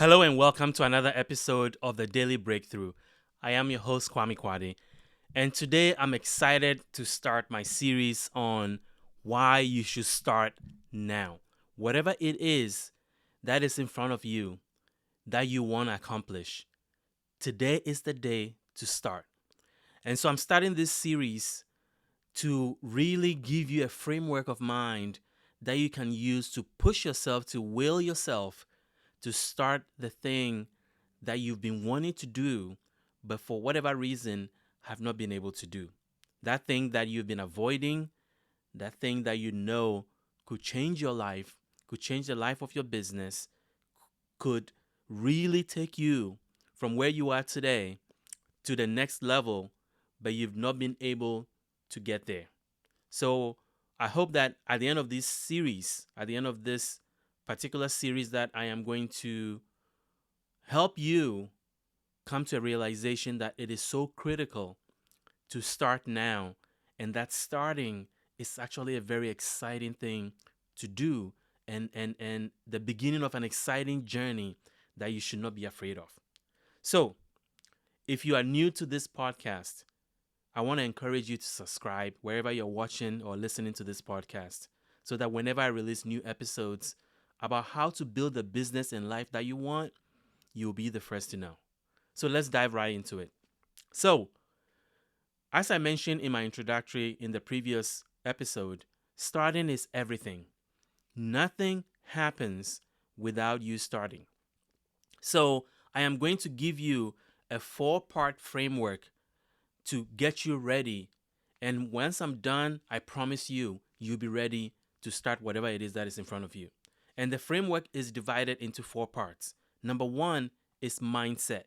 Hello and welcome to another episode of the Daily Breakthrough. I am your host, Kwame Kuadey, and today I'm excited to start my series on why you should start now. Whatever it is that is in front of you that you want to accomplish, today is the day to start. And so I'm starting this series to really give you a framework of mind that you can use to push yourself, to will yourself to start the thing that you've been wanting to do, but for whatever reason have not been able to do. That thing that you've been avoiding, that thing that you know could change your life, could change the life of your business, could really take you from where you are today to the next level, but you've not been able to get there. So I hope that at the end of this series, at the end of this particular series, that I am going to help you come to a realization that it is so critical to start now, and that starting is actually a very exciting thing to do, and the beginning of an exciting journey that you should not be afraid of. So if you are new to this podcast, I want to encourage you to subscribe wherever you're watching or listening to this podcast, so that whenever I release new episodes about how to build the business and life that you want, you'll be the first to know. So let's dive right into it. So, as I mentioned in my introductory in the previous episode, starting is everything. Nothing happens without you starting. So, I am going to give you a 4-part framework to get you ready. And once I'm done, I promise you'll be ready to start whatever it is that is in front of you. And the framework is divided into 4 parts. Number 1 is mindset.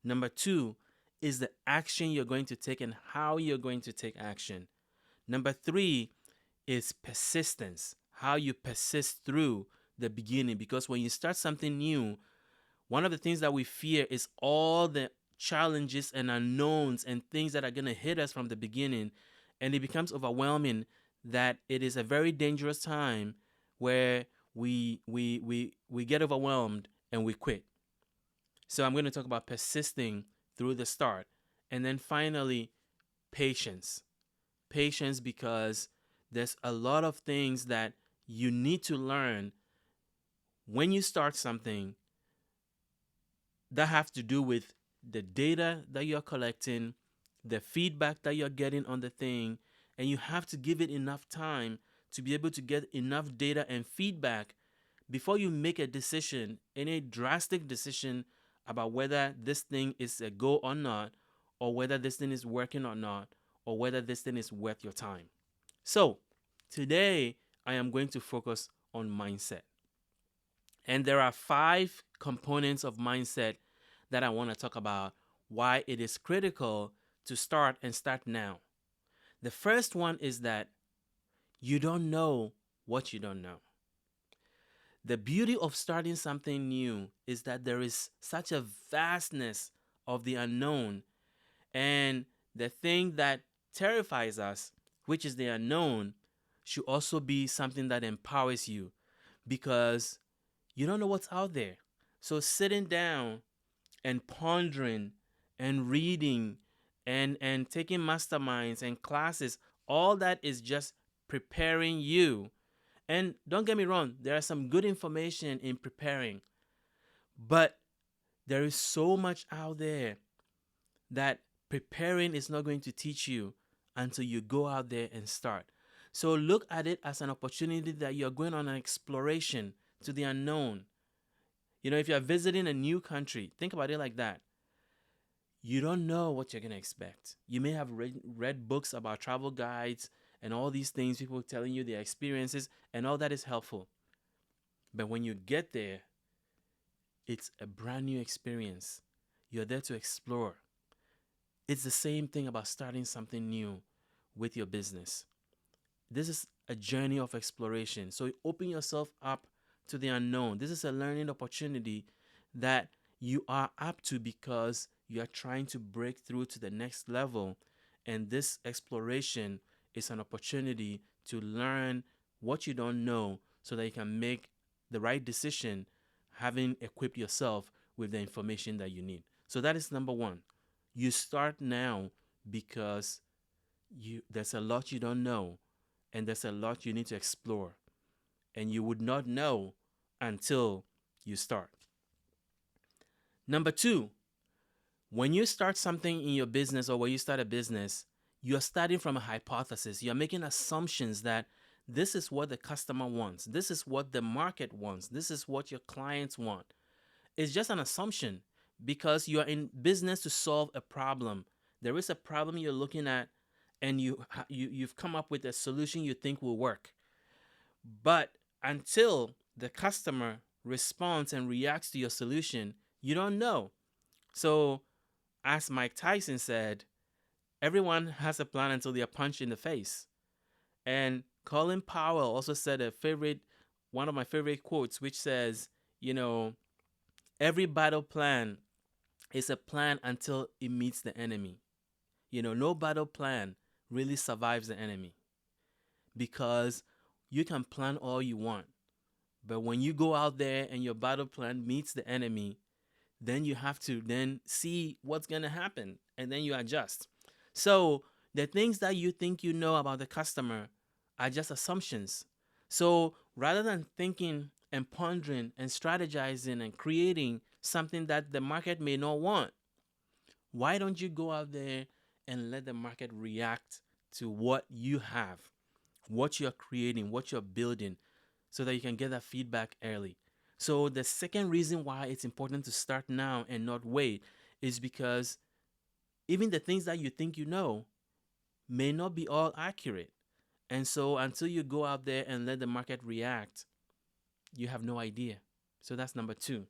Number 2 is the action you're going to take and how you're going to take action. Number 3 is persistence, how you persist through the beginning. Because when you start something new, one of the things that we fear is all the challenges and unknowns and things that are going to hit us from the beginning. And it becomes overwhelming, that it is a very dangerous time where we get overwhelmed and we quit. So I'm going to talk about persisting through the start. And then finally, patience. Patience, because there's a lot of things that you need to learn when you start something that have to do with the data that you're collecting, the feedback that you're getting on the thing, and you have to give it enough time to be able to get enough data and feedback before you make a decision, any drastic decision about whether this thing is a go or not, or whether this thing is working or not, or whether this thing is worth your time. So today I am going to focus on mindset. And there are 5 components of mindset that I want to talk about, why it is critical to start and start now. The first one is that you don't know what you don't know. The beauty of starting something new is that there is such a vastness of the unknown, and the thing that terrifies us, which is the unknown, should also be something that empowers you, because you don't know what's out there. So sitting down and pondering and reading and taking masterminds and classes, all that is just preparing you. And don't get me wrong, there are some good information in preparing, but there is so much out there that preparing is not going to teach you until you go out there and start. So look at it as an opportunity that you're going on an exploration to the unknown. If you're visiting a new country, think about it like that. You don't know what you're going to expect. You may have read books about travel guides and all these things, people telling you their experiences, and all that is helpful. But when you get there, it's a brand new experience. You're there to explore. It's the same thing about starting something new with your business. This is a journey of exploration. So open yourself up to the unknown. This is a learning opportunity that you are up to, because you are trying to break through to the next level. And this exploration is an opportunity to learn what you don't know, so that you can make the right decision, having equipped yourself with the information that you need. So that is number one. You start now because there's a lot you don't know, and there's a lot you need to explore, and you would not know until you start. Number two, when you start something in your business or when you start a business, you're starting from a hypothesis. You're making assumptions that this is what the customer wants. This is what the market wants. This is what your clients want. It's just an assumption because you are in business to solve a problem. There is a problem you're looking at, and you've come up with a solution you think will work. But until the customer responds and reacts to your solution, you don't know. So, as Mike Tyson said, everyone has a plan until they are punched in the face. And Colin Powell also said one of my favorite quotes, which says, you know, every battle plan is a plan until it meets the enemy. No battle plan really survives the enemy because you can plan all you want. But when you go out there and your battle plan meets the enemy, then you have to then see what's going to happen and then you adjust. So the things that you think you know about the customer are just assumptions. So rather than thinking and pondering and strategizing and creating something that the market may not want, why don't you go out there and let the market react to what you have, what you're creating, what you're building, so that you can get that feedback early. So the second reason why it's important to start now and not wait is because even the things that you think you know may not be all accurate. And so until you go out there and let the market react, you have no idea. So that's number two.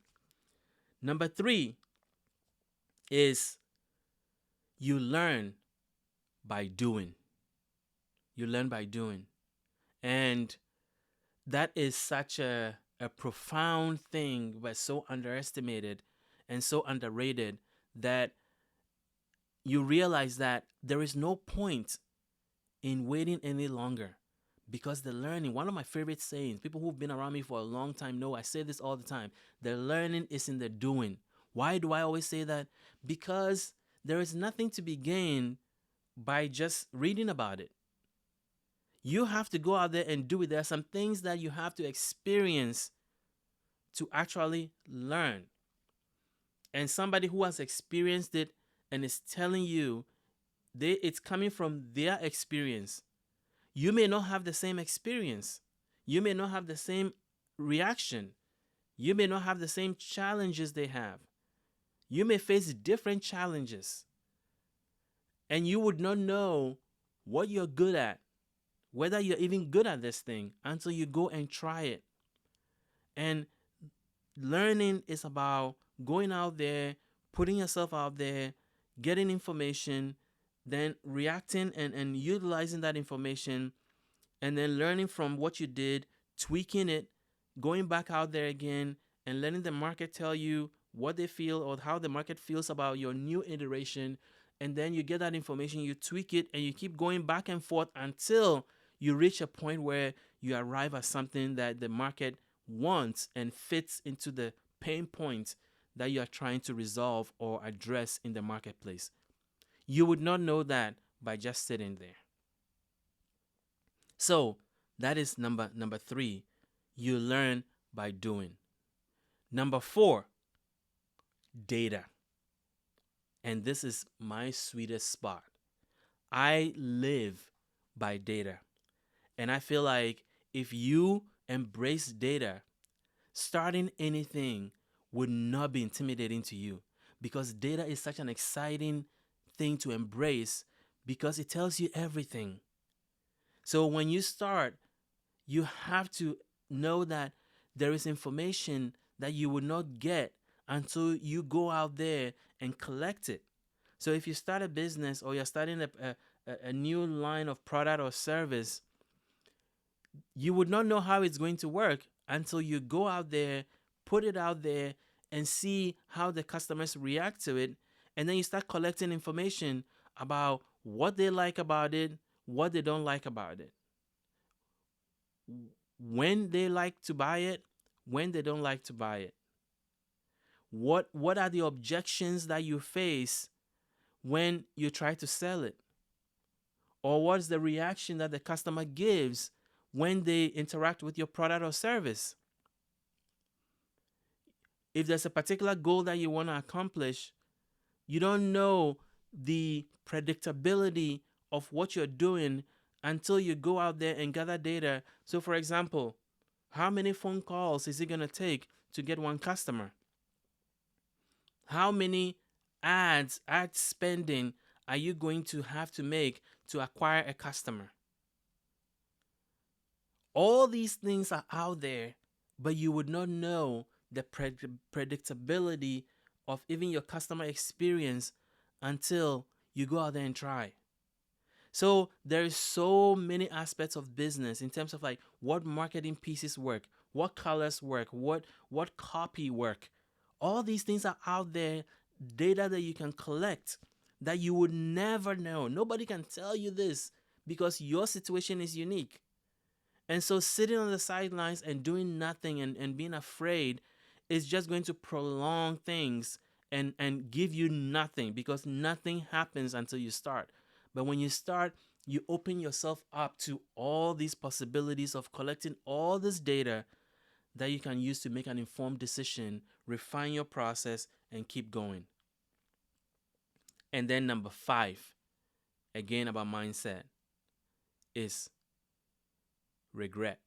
Number three is you learn by doing. You learn by doing. And that is such a profound thing, but so underestimated and so underrated that you realize that there is no point in waiting any longer because the learning, one of my favorite sayings, people who've been around me for a long time know I say this all the time, the learning is in the doing. Why do I always say that? Because there is nothing to be gained by just reading about it. You have to go out there and do it. There are some things that you have to experience to actually learn. And somebody who has experienced it and is telling you it's coming from their experience. You may not have the same experience. You may not have the same reaction. You may not have the same challenges they have. You may face different challenges. And you would not know what you're good at, whether you're even good at this thing, until you go and try it. And learning is about going out there, putting yourself out there, getting information, then reacting and utilizing that information, and then learning from what you did, tweaking it, going back out there again, and letting the market tell you what they feel or how the market feels about your new iteration. And then you get that information, you tweak it, and you keep going back and forth until you reach a point where you arrive at something that the market wants and fits into the pain points that you are trying to resolve or address in the marketplace. You would not know that by just sitting there. So that is number three. You learn by doing. Number four, data. And this is my sweetest spot. I live by data. And I feel like if you embrace data, starting anything would not be intimidating to you because data is such an exciting thing to embrace because it tells you everything. So when you start, you have to know that there is information that you will not get until you go out there and collect it. So if you start a business or you're starting a new line of product or service, you would not know how it's going to work until you go out there, put it out there, and see how the customers react to it. And then you start collecting information about what they like about it, what they don't like about it, when they like to buy it, when they don't like to buy it, What are the objections that you face when you try to sell it? Or what's the reaction that the customer gives when they interact with your product or service? If there's a particular goal that you want to accomplish, you don't know the predictability of what you're doing until you go out there and gather data. So, for example, how many phone calls is it going to take to get one customer? How many ad spending are you going to have to make to acquire a customer? All these things are out there, but you would not know the predictability of even your customer experience until you go out there and try. So there's so many aspects of business in terms of like what marketing pieces work, what colors work, what copy work. All these things are out there, data that you can collect that you would never know. Nobody can tell you this because your situation is unique. And so sitting on the sidelines and doing nothing and being afraid is just going to prolong things and give you nothing, because nothing happens until you start. But when you start, you open yourself up to all these possibilities of collecting all this data that you can use to make an informed decision, refine your process, and keep going. And then number 5, again about mindset, is regret.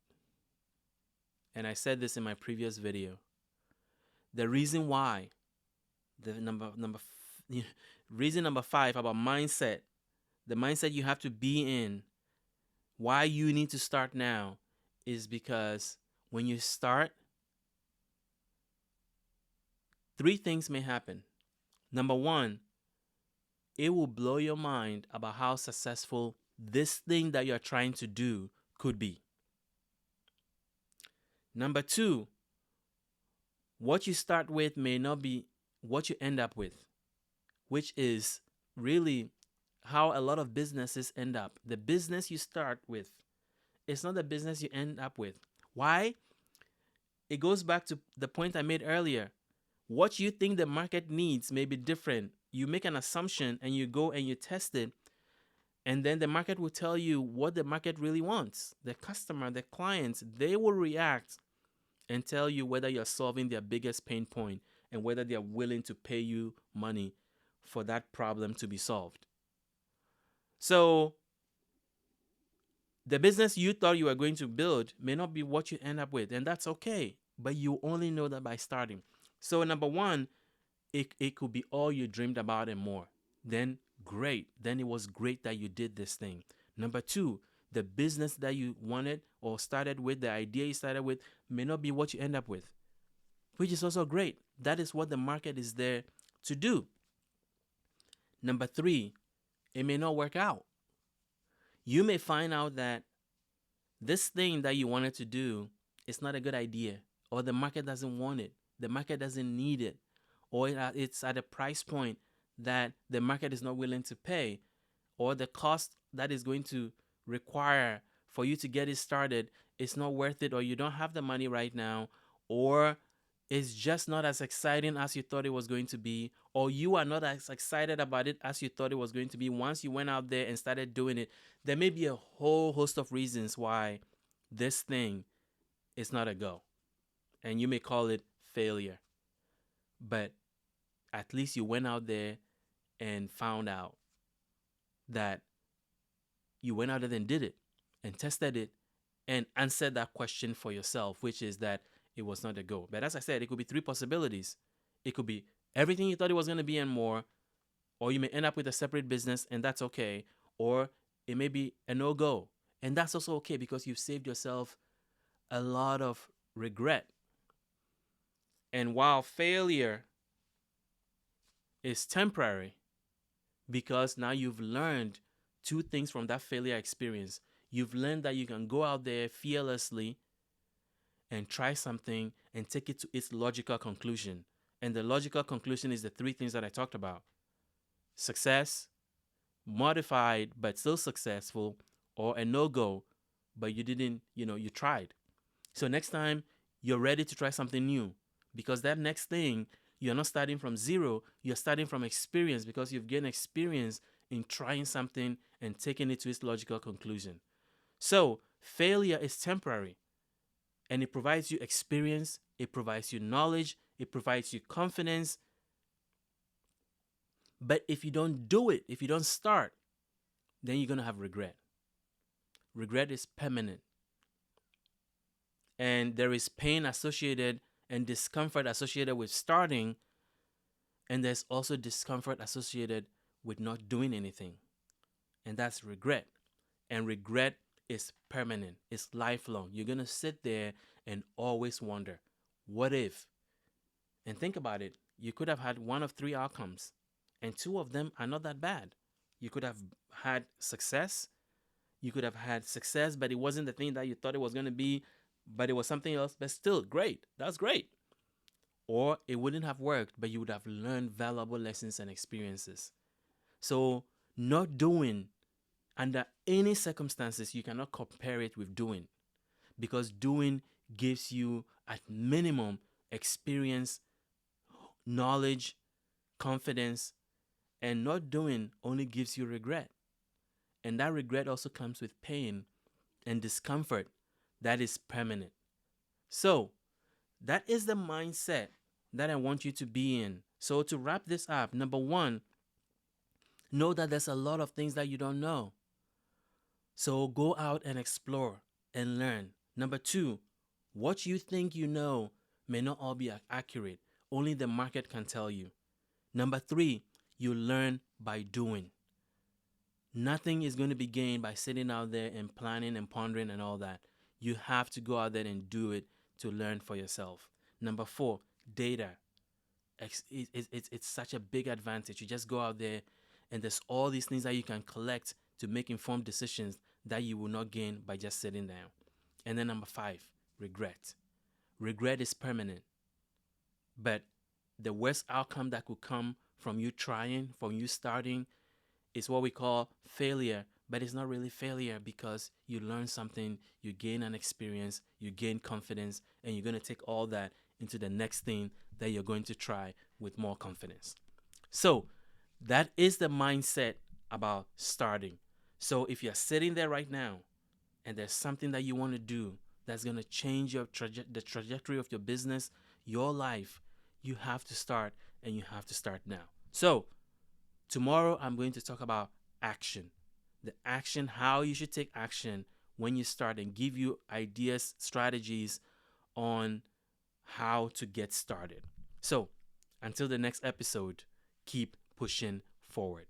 And I said this in my previous video. The reason why, reason number 5 about mindset, the mindset you have to be in, why you need to start now, is because when you start, 3 things may happen. Number 1, it will blow your mind about how successful this thing that you're trying to do could be. Number 2, what you start with may not be what you end up with, which is really how a lot of businesses end up. The business you start with, it's not the business you end up with. Why? It goes back to the point I made earlier. What you think the market needs may be different. You make an assumption and you go and you test it, and then the market will tell you what the market really wants. The customer, the clients, they will react and tell you whether you're solving their biggest pain point and whether they're willing to pay you money for that problem to be solved. So the business you thought you were going to build may not be what you end up with, and that's okay. But you only know that by starting. So number 1, it could be all you dreamed about and more. Then great. Then it was great that you did this thing. Number 2, the business that you wanted or started with, the idea you started with, may not be what you end up with, which is also great. That is what the market is there to do. Number 3, it may not work out. You may find out that this thing that you wanted to do is not a good idea, or the market doesn't want it, the market doesn't need it, or it's at a price point that the market is not willing to pay, or the cost that is going to require for you to get it started is not worth it, or you don't have the money right now, or it's just not as exciting as you thought it was going to be, or you are not as excited about it as you thought it was going to be once you went out there and started doing it. There may be a whole host of reasons why this thing is not a go, and you may call it failure. But at least you went out there and found out that you went out there and did it and tested it and answered that question for yourself, which is that it was not a go. But as I said, it could be 3 possibilities. It could be everything you thought it was going to be and more, or you may end up with a separate business, and that's okay. Or it may be a no-go, and that's also okay because you've saved yourself a lot of regret. And while failure is temporary, because now you've learned 2 things from that failure experience. You've learned that you can go out there fearlessly and try something and take it to its logical conclusion. And the logical conclusion is the 3 things that I talked about: success, modified but still successful, or a no-go, but you didn't, you tried. So next time you're ready to try something new, because that next thing You're not starting from zero, you're starting from experience because you've gained experience in trying something and taking it to its logical conclusion. So, failure is temporary and it provides you experience, it provides you knowledge, it provides you confidence. But if you don't do it, if you don't start, then you're going to have regret. Regret is permanent. And there is pain associated and discomfort associated with starting, and there's also discomfort associated with not doing anything. And that's regret. And regret is permanent, it's lifelong. You're going to sit there and always wonder, what if? And think about it. You could have had one of three outcomes, and two of them are not that bad. You could have had success. You could have had success, but it wasn't the thing that you thought it was going to be, but it was something else, but still great. That's great. Or it wouldn't have worked, but you would have learned valuable lessons and experiences. So, not doing under any circumstances, you cannot compare it with doing, because doing gives you at minimum experience, knowledge, confidence, and not doing only gives you regret. And that regret also comes with pain and discomfort that is permanent. So, that is the mindset that I want you to be in. So, to wrap this up, number one, know that there's a lot of things that you don't know. So, go out and explore and learn. Number two, what you think you know may not all be accurate. Only the market can tell you. Number three, you learn by doing. Nothing is going to be gained by sitting out there and planning and pondering and all that. You have to go out there and do it to learn for yourself. Number four, data. It's such a big advantage. You just go out there and there's all these things that you can collect to make informed decisions that you will not gain by just sitting down. And then number five, regret. Regret is permanent. But the worst outcome that could come from you trying, from you starting, is what we call failure. But it's not really failure because you learn something, you gain an experience, you gain confidence, and you're going to take all that into the next thing that you're going to try with more confidence. So that is the mindset about starting. So if you're sitting there right now and there's something that you want to do that's going to change the trajectory of your business, your life, you have to start, and you have to start now. So tomorrow I'm going to talk about action. The action, how you should take action when you start, and give you ideas, strategies on how to get started. So until the next episode, keep pushing forward.